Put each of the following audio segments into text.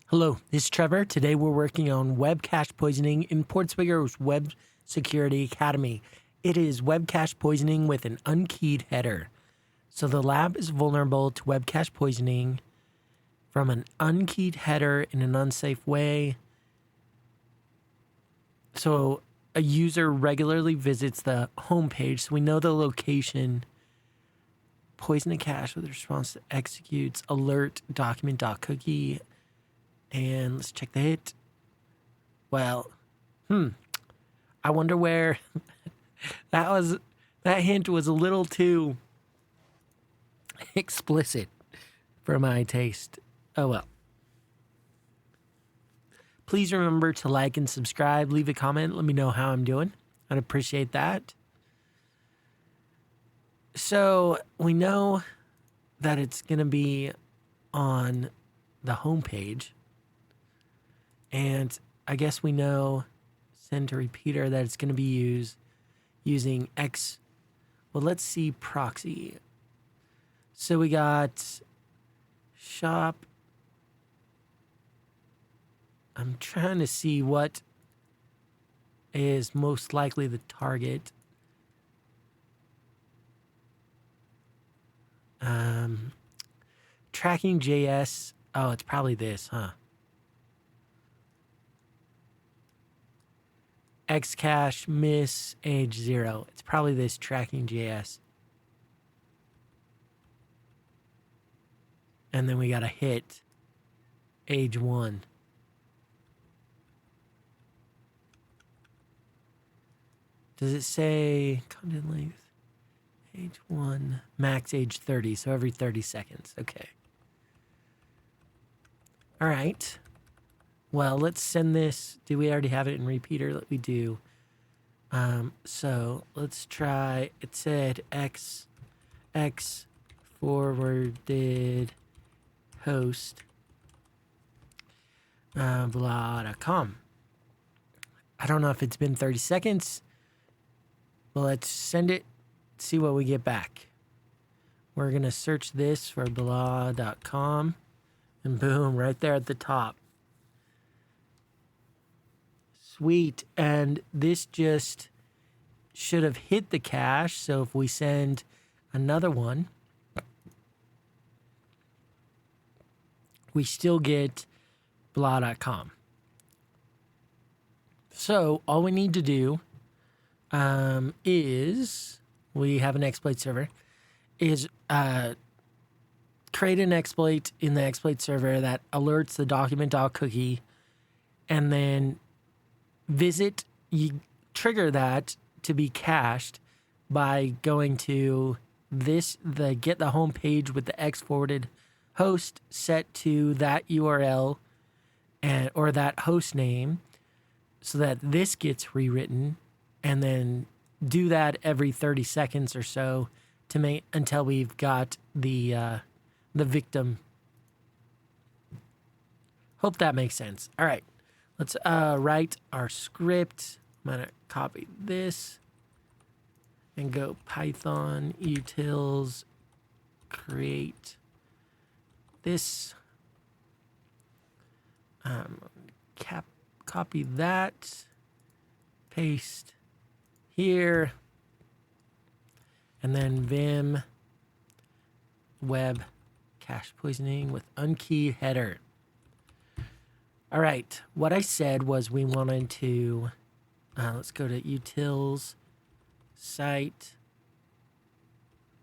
Hello, this is Trevor. Today we're working on web cache poisoning in PortSwigger's Web Security Academy. It is web cache poisoning with an unkeyed header. So the lab is vulnerable to web cache poisoning from an unkeyed header in an unsafe way. So a user regularly visits the homepage, so we know the location. Poison a cache with a response that executes alert document.cookie. And let's check the hit. Well, I wonder where that hint was a little too explicit for my taste. Oh well. Please remember to like and subscribe, leave a comment, let me know how I'm doing. I'd appreciate that. So we know that it's going to be on the homepage. And I guess we know send to repeater that it's going to be using X. Well, let's see proxy. So we got shop. I'm trying to see what is most likely the target. Tracking JS. Oh, it's probably this, huh? Xcache miss age 0. It's probably this tracking JS. And then we got a hit age 1. Does it say content length? Age 1, max age 30, so every 30 seconds. Okay. All right. Well, let's send this. Do we already have it in repeater? We do. So let's try. It said x forwarded host blah.com. I don't know if it's been 30 seconds. Well, let's send it. See what we get back. We're going to search this for blah.com. And boom, right there at the top. Sweet. And this just should have hit the cache. So if we send another one, we still get blah.com. So all we need to do is, we have an exploit server, is create an exploit in the exploit server that alerts the document.cookie, and then you trigger that to be cached by going to the get the home page with the X forwarded host set to that URL or that host name, so that this gets rewritten, and then do that every 30 seconds or so until we've got the victim. Hope that makes sense. All right. Let's write our script. I'm going to copy this and go Python utils create this. Copy that. Paste here. And then vim web cache poisoning with unkeyed header. All right, what I said was we wanted to, let's go to utils, site,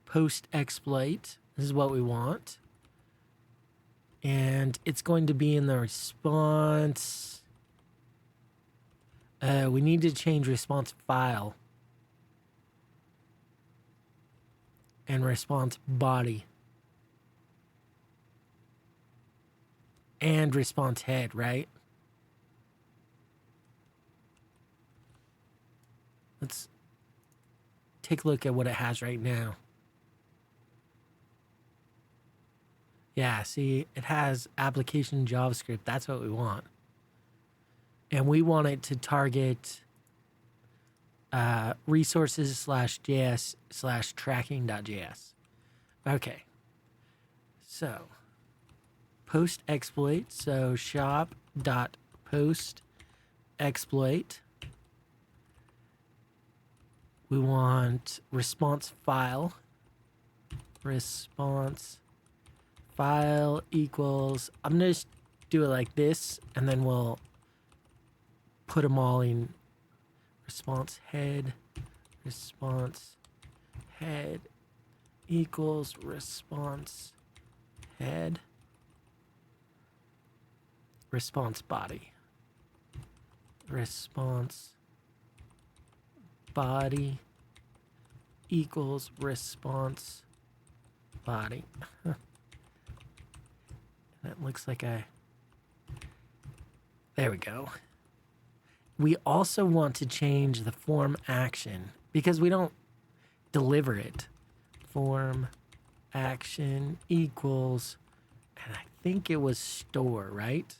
post exploit. This is what we want. And it's going to be in the response. We need to change response file and response body. And response head, right? Let's take a look at what it has right now. Yeah, see, it has application JavaScript. That's what we want. And we want it to target resources/js/tracking.js. Okay. So post exploit. So shop.post exploit. We want response file. Response file equals, I'm going to just do it like this, and then we'll put them all in response head equals response head response body equals response body. That looks like there we go. We also want to change the form action because we don't deliver it. Form action equals, and I think it was store, right?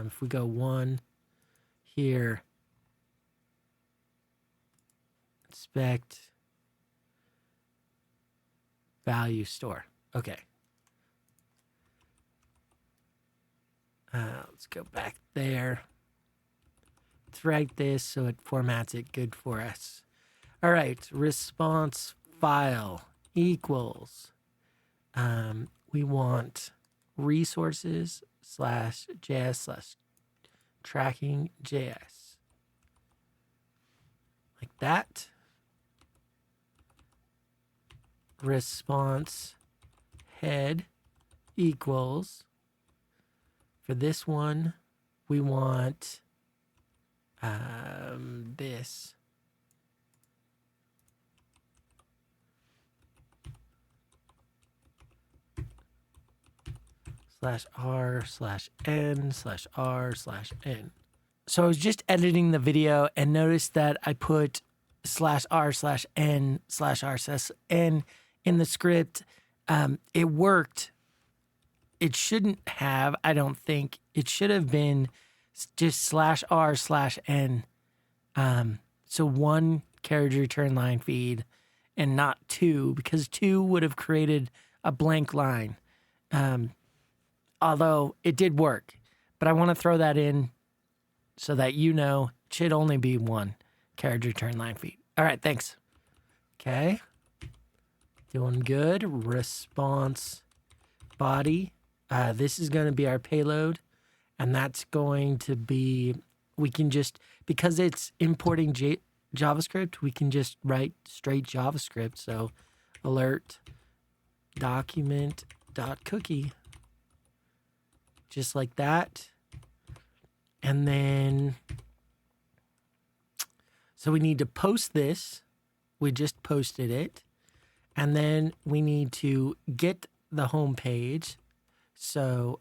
If we go 1 here, inspect value store. Okay. Let's go back there. Let's write this so it formats it good for us. All right, response file equals, we want resources /js /tracking JS. Like that. Response head equals, for this one, we want this. /r/n/r/n. So I was just editing the video and noticed that I put /r/n/r/n in the script. It worked. It shouldn't have, I don't think. It should have been just /r/n. So 1 carriage return line feed and not 2, because 2 would have created a blank line. Although it did work, but I want to throw that in so that you know it should only be 1 carriage return line feed. All right, thanks. Okay. Doing good. Response body. This is going to be our payload, and that's going to be, we can just, because it's importing JavaScript, we can just write straight JavaScript. So alert document.cookie. Just like that. And then, so we need to post this. We just posted it. And then we need to get the home page. So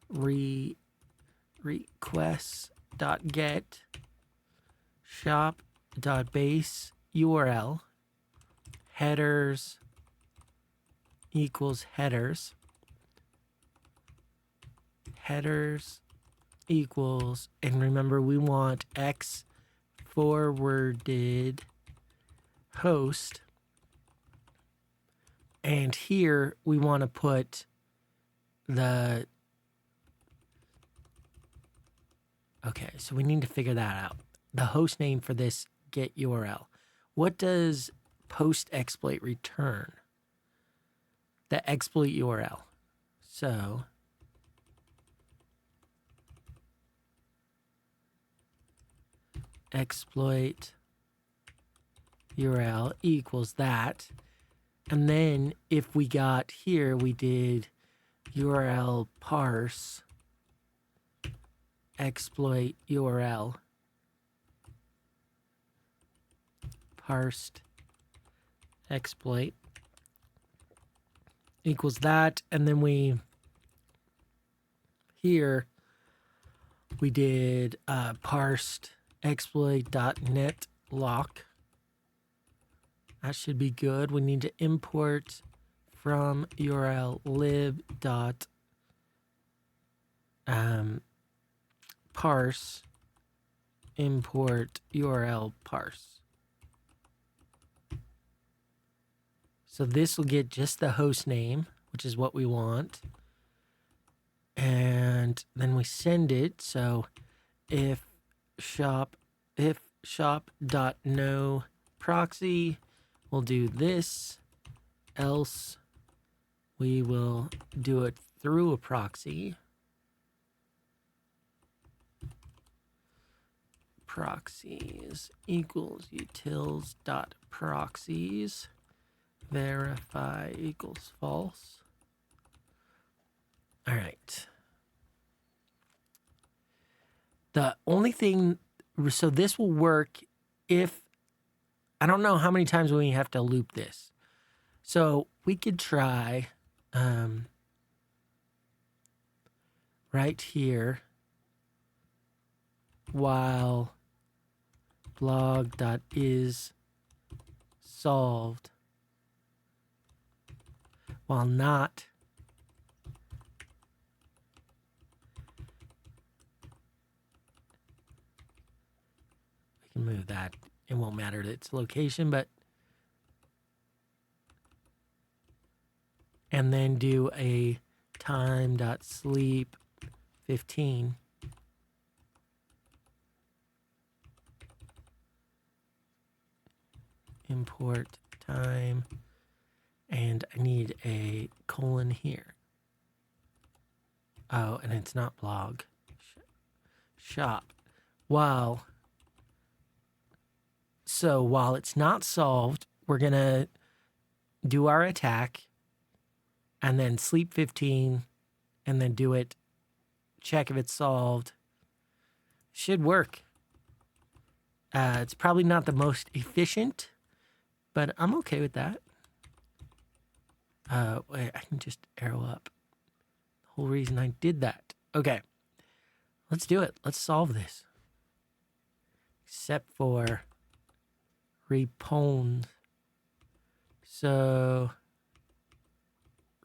request.get shop.base URL headers equals headers. Headers equals, and remember we want X forwarded host, and here we want to put the, okay, so we need to figure that out. The host name for this get URL. What does post exploit return? The exploit URL. So exploit URL equals that. And then if we got here, we did URL parse exploit URL parsed exploit equals that. And then we here we did parsed exploit.net lock. That should be good. We need to import from URL lib dot parse import URL parse. So this will get just the host name, which is what we want. And then we send it. So if shop.no proxy, we'll do this, else we will do it through a proxy. Proxies equals utils dot proxies verify equals false. All right. The only thing, so this will work if, I don't know how many times we have to loop this. So we could try right here while blog.is solved while not we can move that. It won't matter its location, but and then do a time.sleep 15. Import time, and I need a colon here. Oh, and it's not blog. Shop. While it's not solved, we're going to do our attack and then sleep 15 and then do it, check if it's solved. Should work. It's probably not the most efficient, but I'm okay with that. Wait, I can just arrow up. The whole reason I did that. Okay. Let's do it. Let's solve this. Except for repond. So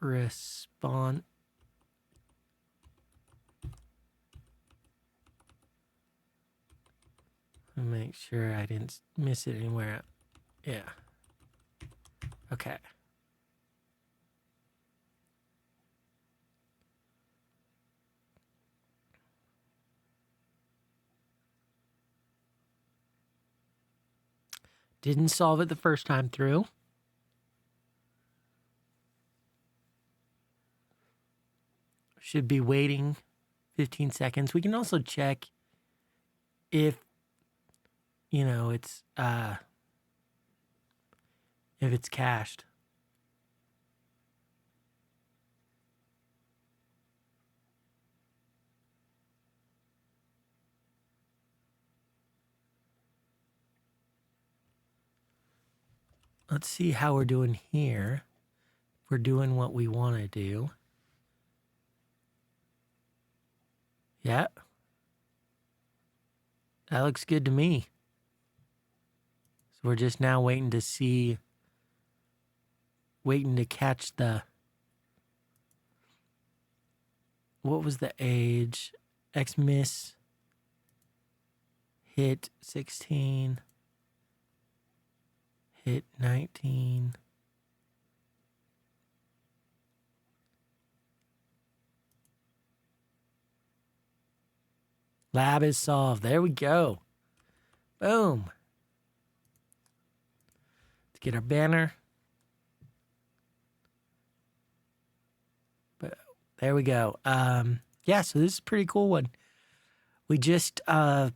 respond. Make sure I didn't miss it anywhere. Yeah. Okay. Didn't solve it the first time through. Should be waiting 15 seconds. We can also check if, you know, it's if it's cached. Let's see how we're doing here. We're doing what we want to do. Yeah. That looks good to me. So we're just now waiting to catch the, what was the age? Xmiss hit 16. Hit 19. Lab is solved. There we go. Boom. Let's get our banner. But there we go. Yeah, so this is a pretty cool one. We just found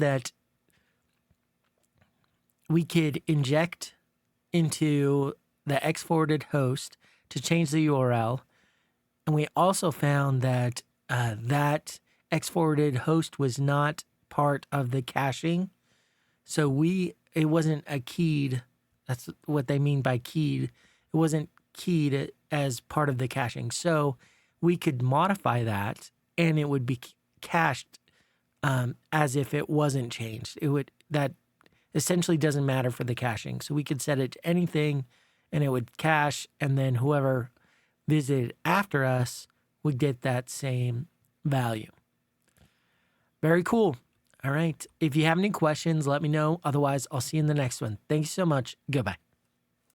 that we could inject into the X-forwarded host to change the URL. And we also found that that X-forwarded host was not part of the caching. So it wasn't a keyed. That's what they mean by keyed. It wasn't keyed as part of the caching. So we could modify that and it would be cached as if it wasn't changed. That essentially doesn't matter for the caching. So we could set it to anything and it would cache, and then whoever visited after us would get that same value. Very cool. All right. If you have any questions, let me know. Otherwise, I'll see you in the next one. Thank you so much. Goodbye.